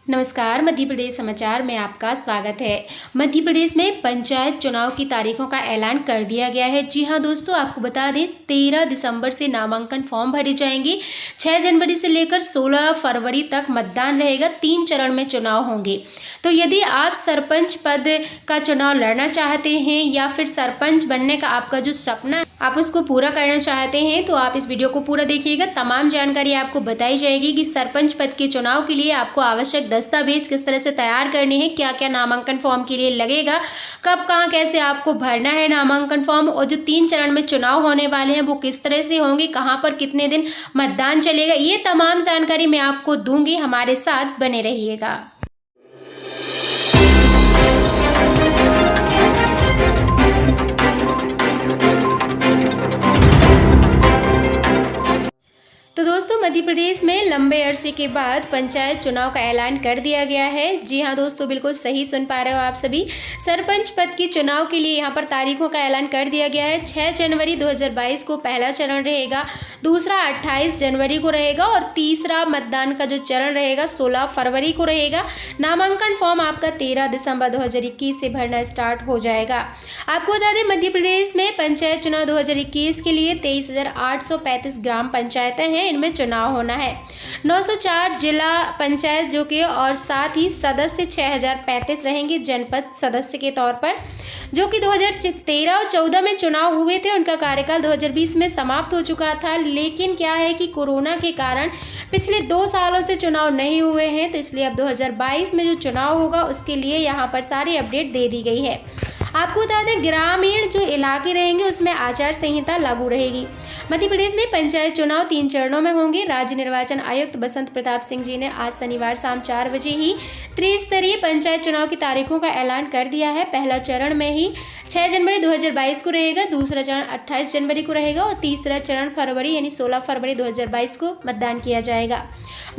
नमस्कार, मध्य प्रदेश समाचार में आपका स्वागत है। मध्य प्रदेश में पंचायत चुनाव की तारीखों का ऐलान कर दिया गया है। जी हां दोस्तों, आपको बता दें 13 दिसंबर से नामांकन फॉर्म भरे जाएंगे। 6 जनवरी से लेकर 16 फरवरी तक मतदान रहेगा। 3 चरण में चुनाव होंगे। तो यदि आप सरपंच पद का चुनाव लड़ना चाहते हैं या फिर सरपंच बनने का आपका जो सपना है आप उसको पूरा करना चाहते हैं तो आप इस वीडियो को पूरा देखिएगा। तमाम जानकारी आपको बताई जाएगी कि सरपंच पद के चुनाव के लिए आपको आवश्यक दस्तावेज किस तरह से तैयार करने हैं, क्या क्या नामांकन फॉर्म के लिए लगेगा, कब कहां कैसे आपको भरना है नामांकन फॉर्म, और जो 3 चरण में चुनाव होने वाले हैं वो किस तरह से होंगे, कहां पर कितने दिन मतदान चलेगा, ये तमाम जानकारी मैं आपको दूंगी। हमारे साथ बने रहिएगा। तो दोस्तों, मध्य प्रदेश में लंबे अरसे के बाद पंचायत चुनाव का ऐलान कर दिया गया है। जी हां दोस्तों, बिल्कुल सही सुन पा रहे हो आप सभी। सरपंच पद के चुनाव के लिए यहां पर तारीखों का ऐलान कर दिया गया है। 6 जनवरी 2022 को पहला चरण रहेगा, दूसरा 28 जनवरी को रहेगा और तीसरा मतदान का जो चरण रहेगा 16 फरवरी को रहेगा। नामांकन फॉर्म आपका 13 दिसंबर 2021 से भरना स्टार्ट हो जाएगा। आपको बता दें, मध्य प्रदेश में पंचायत चुनाव 2021 के लिए 23,835 ग्राम पंचायतें हैं, इनमें चुनाव होना है। 904 जिला पंचायत जो कि और साथ ही सदस्य 6035 रहेंगे जनपद सदस्य के तौर पर, जो कि 2013 और 14 में चुनाव हुए थे। उनका कार्यकाल 2020 में समाप्त हो चुका था, लेकिन क्या है कि कोरोना के कारण पिछले 2 सालों से चुनाव नहीं हुए हैं, तो इसलिए अब 2022 में जो चुनाव होगा उसके लिए यहाँ पर सारी अपडेट दे दी गई है। आपको बता दें, ग्रामीण जो इलाके रहेंगे उसमें आचार संहिता लागू रहेगी। मध्य प्रदेश में पंचायत चुनाव 3 चरणों में होंगे। राज्य निर्वाचन आयुक्त बसंत प्रताप सिंह जी ने आज शनिवार शाम 4 बजे ही त्रिस्तरीय पंचायत चुनाव की तारीखों का ऐलान कर दिया है। पहला चरण में ही 6 जनवरी 2022 को रहेगा, दूसरा चरण 28 जनवरी को रहेगा और तीसरा चरण फरवरी यानी 16 फरवरी 2022 को मतदान किया जाएगा।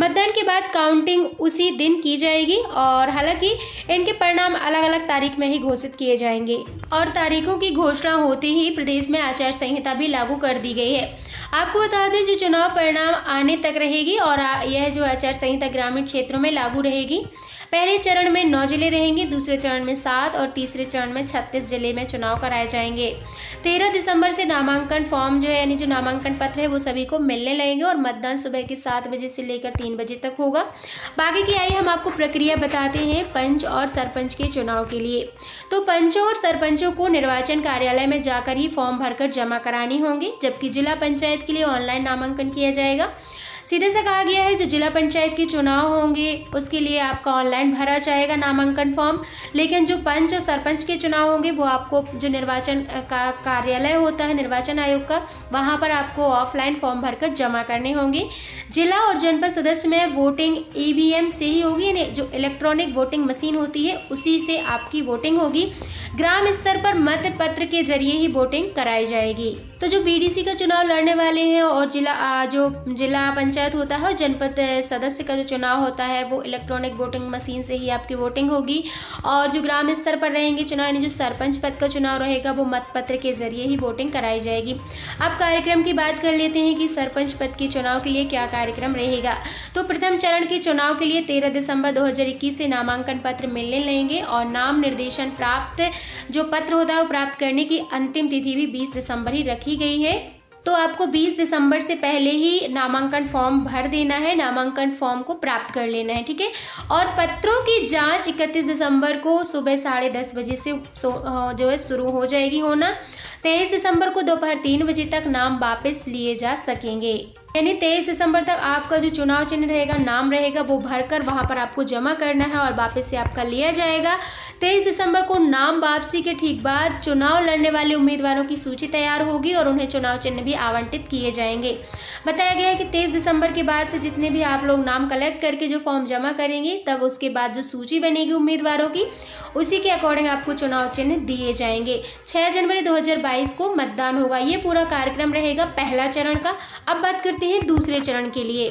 मतदान के बाद काउंटिंग उसी दिन की जाएगी और हालांकि इनके परिणाम अलग अलग तारीख में ही घोषित किए जाएंगे और तारीखों की घोषणा होते ही प्रदेश में आचार संहिता भी लागू कर दी गई है। आपको बता दें, जो चुनाव परिणाम आने तक रहेगी और यह जो आचार संहिता ग्रामीण क्षेत्रों में लागू रहेगी। पहले चरण में 9 जिले रहेंगे, दूसरे चरण में 7 और तीसरे चरण में 36 जिले में चुनाव कराए जाएंगे। 13 दिसंबर से नामांकन फॉर्म जो है यानी जो नामांकन पत्र है वो सभी को मिलने लगेंगे और मतदान सुबह के 7 बजे से लेकर 3 बजे तक होगा। बाकी की आइए हम आपको प्रक्रिया बताते हैं पंच और सरपंच के चुनाव के लिए। तो पंचों और सरपंचों को निर्वाचन कार्यालय में जाकर ही फॉर्म भरकर जमा करानी होंगी, जबकि जिला पंचायत के लिए ऑनलाइन नामांकन किया जाएगा। सीधे से कहा गया है जो जिला पंचायत के चुनाव होंगे उसके लिए आपका ऑनलाइन भरा जाएगा नामांकन फॉर्म, लेकिन जो पंच और सरपंच के चुनाव होंगे वो आपको जो निर्वाचन का कार्यालय होता है निर्वाचन आयोग का, वहां पर आपको ऑफलाइन फॉर्म भरकर जमा करने होंगे। जिला और जनपद सदस्य में वोटिंग ईवीएम से ही होगी, यानी जो इलेक्ट्रॉनिक वोटिंग मशीन होती है उसी से आपकी वोटिंग होगी। ग्राम स्तर पर मत पत्र के जरिए ही वोटिंग कराई जाएगी। तो जो बीडीसी का चुनाव लड़ने वाले हैं और जिला पंचायत होता है और जनपद सदस्य का जो चुनाव होता है वो इलेक्ट्रॉनिक वोटिंग मशीन से ही आपकी वोटिंग होगी। और जो ग्राम स्तर पर रहेंगे चुनाव यानी जो सरपंच पद का चुनाव रहेगा वो मतपत्र के जरिए ही वोटिंग कराई जाएगी। अब कार्यक्रम की बात कर लेते हैं कि सरपंच पद के चुनाव के लिए क्या कार्यक्रम रहेगा। तो प्रथम चरण के चुनाव के लिए 13 दिसंबर 2021 से नामांकन पत्र मिलने लगेंगे और नाम निर्देशन प्राप्त जो पत्र होता है वो प्राप्त करने की अंतिम तिथि भी 20 दिसंबर ही रखी गई है। तो आपको 20 दिसंबर से पहले ही नामांकन फॉर्म भर देना है, नामांकन फॉर्म को प्राप्त कर लेना है, ठीक है। और पत्रों की जांच 31 दिसंबर को सुबह 10:30 बजे से जो है शुरू हो जाएगी होना। 23 दिसंबर को दोपहर 3 बजे तक नाम वापस लिए जा सकेंगे। यानी 23 दिसंबर तक आपका जो चुनाव चिन्ह रहेगा, नाम रहेगा, वो भरकर वहां पर आपको जमा करना है और वापस से आपका लिया जाएगा। 23 दिसंबर को नाम वापसी के ठीक बाद चुनाव लड़ने वाले उम्मीदवारों की सूची तैयार होगी और उन्हें चुनाव चिन्ह भी आवंटित किए जाएंगे। बताया गया है कि 23 दिसंबर के बाद से जितने भी आप लोग नाम कलेक्ट करके जो फॉर्म जमा करेंगे, तब उसके बाद जो सूची बनेगी उम्मीदवारों की उसी के अकॉर्डिंग आपको चुनाव चिन्ह दिए जाएंगे। 6 जनवरी 2022 को मतदान होगा। ये पूरा कार्यक्रम रहेगा पहला चरण का। अब बात करते हैं दूसरे चरण के लिए।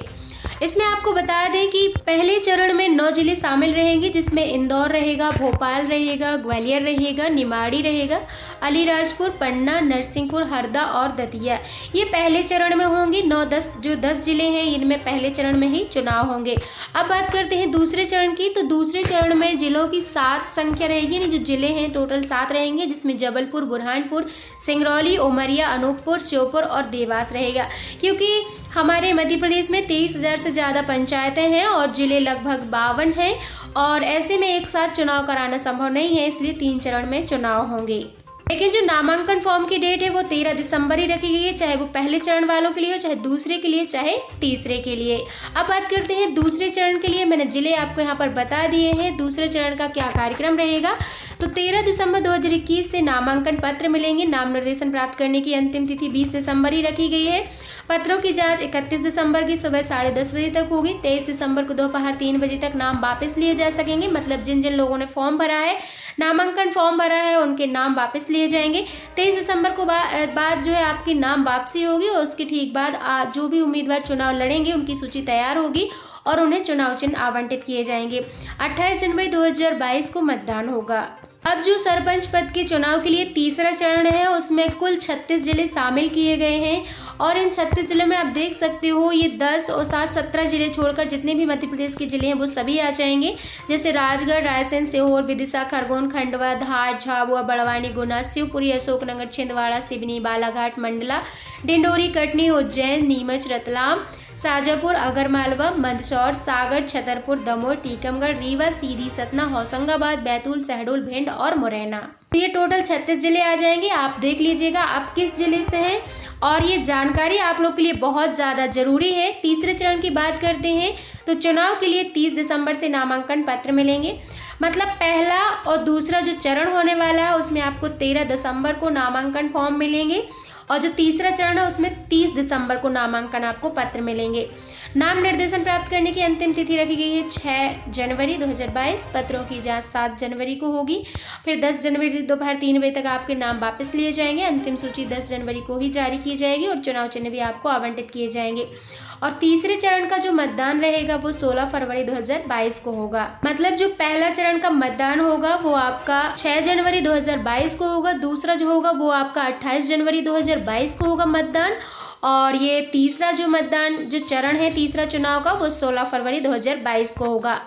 इसमें आपको बता दें कि पहले चरण में 9 जिले शामिल रहेंगे, जिसमें इंदौर रहेगा, भोपाल रहेगा, ग्वालियर रहेगा, निमाड़ी रहेगा, अलीराजपुर, पन्ना, नरसिंहपुर, हरदा और दतिया। ये पहले चरण में होंगे। 10 जिले हैं, इनमें पहले चरण में ही चुनाव होंगे। अब बात करते हैं दूसरे चरण की। तो दूसरे चरण में जिलों की 7 संख्या रहेगी, जो जिले हैं टोटल 7 रहेंगे, जिसमें जबलपुर, बुरहानपुर, सिंगरौली, उमरिया, अनूपपुर, श्योपुर और देवास रहेगा। क्योंकि हमारे मध्य प्रदेश में 23,000 से ज़्यादा पंचायतें हैं और जिले लगभग 52 हैं, और ऐसे में एक साथ चुनाव कराना संभव नहीं है, इसलिए 3 चरण में चुनाव होंगे। लेकिन जो नामांकन फॉर्म की डेट है वो 13 दिसंबर ही रखी गई है, चाहे वो पहले चरण वालों के लिए हो, चाहे दूसरे के लिए, चाहे तीसरे के लिए। अब बात करते हैं दूसरे चरण के लिए। मैंने जिले आपको यहाँ पर बता दिए हैं। दूसरे चरण का क्या कार्यक्रम रहेगा। तो 13 दिसंबर 2021 से नामांकन पत्र मिलेंगे। नाम निर्देशन प्राप्त करने की अंतिम तिथि 20 दिसंबर ही रखी गई है। पत्रों की जांच 31 दिसंबर की सुबह 10:30 बजे तक होगी। 23 दिसंबर को दोपहर 3 बजे तक नाम वापस लिए जा सकेंगे। मतलब जिन जिन लोगों ने फॉर्म भरा है, नामांकन फॉर्म भरा है, उनके नाम वापस लिए जाएंगे। 23 दिसंबर को बाद जो है आपकी नाम वापसी होगी, और उसके ठीक बाद जो भी उम्मीदवार चुनाव लड़ेंगे उनकी सूची तैयार होगी और उन्हें चुनाव चिन्ह आवंटित किए जाएंगे। 28 जनवरी 2022 को मतदान होगा। अब जो सरपंच पद के चुनाव के लिए तीसरा चरण है, उसमें कुल 36 जिले शामिल किए गए हैं, और इन 36 जिलों में आप देख सकते हो ये 10 और 7 17 जिले छोड़कर जितने भी मध्य प्रदेश के जिले हैं वो सभी आ जाएंगे। जैसे राजगढ़, रायसेन, सीहोर, विदिशा, खरगोन, खंडवा, धार, झाबुआ, बड़वानी, गुना, शिवपुरी, अशोकनगर, छिंदवाड़ा, सिवनी, बालाघाट, मंडला, डिंडोरी, कटनी, उज्जैन, नीमच, रतलाम, शाजापुर, आगरमालवा, मंदसौर, सागर, छतरपुर, दमोह, टीकमगढ़, रीवा, सीधी, सतना, होशंगाबाद, बैतूल, शहडोल, भिंड और मुरैना। तो ये टोटल 36 जिले आ जाएंगे। आप देख लीजिएगा आप किस जिले से हैं, और ये जानकारी आप लोग के लिए बहुत ज़्यादा ज़रूरी है। तीसरे चरण की बात करते हैं तो चुनाव के लिए 30 दिसंबर से नामांकन पत्र मिलेंगे। मतलब पहला और दूसरा जो चरण होने वाला है उसमें आपको 13 दिसंबर को नामांकन फॉर्म मिलेंगे, और जो तीसरा चरण है उसमें 30 दिसंबर को नामांकन आपको पत्र मिलेंगे। नाम निर्देशन प्राप्त करने की अंतिम तिथि रखी गई है 6 जनवरी 2022। पत्रों की जांच 7 जनवरी को होगी। फिर 10 जनवरी दोपहर 3 बजे तक आपके नाम वापस लिए जाएंगे। अंतिम सूची 10 जनवरी को ही जारी की जाएगी, और चुनाव चिन्ह भी आपको आवंटित किए जाएंगे। और तीसरे चरण का जो मतदान रहेगा वो 16 फरवरी 2022 को होगा। मतलब जो पहला चरण का मतदान होगा वो आपका 6 जनवरी 2022 को होगा। दूसरा जो होगा वो आपका 28 जनवरी 2022 को होगा मतदान, और ये तीसरा जो मतदान जो चरण है तीसरा चुनाव का वो 16 फरवरी 2022 को होगा।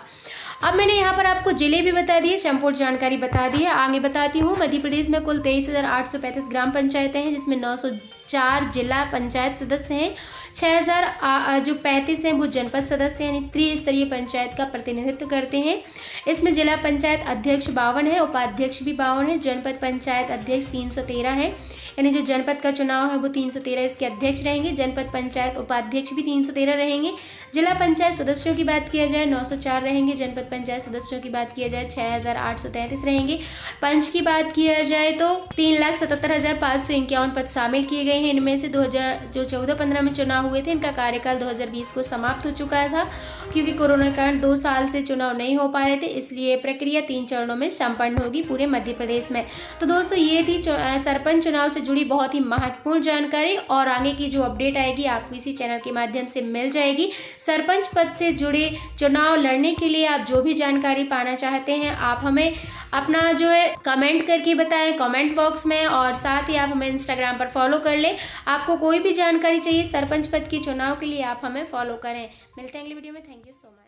अब मैंने यहाँ पर आपको जिले भी बता दिए, संपूर्ण जानकारी बता दी है। आगे बताती हूँ। मध्य प्रदेश में कुल 23,835 ग्राम पंचायतें हैं, जिसमें 904 जिला पंचायत सदस्य हैं। 6,035 हैं वो जनपद सदस्य यानी त्रिस्तरीय पंचायत का प्रतिनिधित्व करते हैं। इसमें जिला पंचायत अध्यक्ष 52 है, उपाध्यक्ष भी 52 है। जनपद पंचायत अध्यक्ष 313 है, यानी जो जनपद का चुनाव है वो 313 इसके अध्यक्ष रहेंगे। जनपद पंचायत उपाध्यक्ष भी 313 रहेंगे। जिला पंचायत सदस्यों की बात किया जाए 904 रहेंगे। जनपद पंचायत सदस्यों की बात किया जाए 6,833 रहेंगे। पंच की बात किया जाए तो 3,77,551 पद शामिल किए गए हैं। इनमें से 2014-15 में चुनाव हुए थे, इनका कार्यकाल 2020 को समाप्त हो चुका था, क्योंकि कोरोना के कारण 2 साल से चुनाव नहीं हो पा रहे थे, इसलिए प्रक्रिया 3 चरणों में संपन्न होगी पूरे मध्य प्रदेश में। तो दोस्तों ये थी सरपंच चुनाव से जुड़ी बहुत ही महत्वपूर्ण जानकारी, और आगे की जो अपडेट आएगी आपको इसी चैनल के माध्यम से मिल जाएगी। सरपंच पद से जुड़े चुनाव लड़ने के लिए आप जो भी जानकारी पाना चाहते हैं आप हमें अपना जो है कमेंट करके बताएं कमेंट बॉक्स में, और साथ ही आप हमें इंस्टाग्राम पर फॉलो कर लें। आपको कोई भी जानकारी चाहिए सरपंच पद के चुनाव के लिए आप हमें फॉलो करें। मिलते हैं अगली वीडियो में। Thank you so much.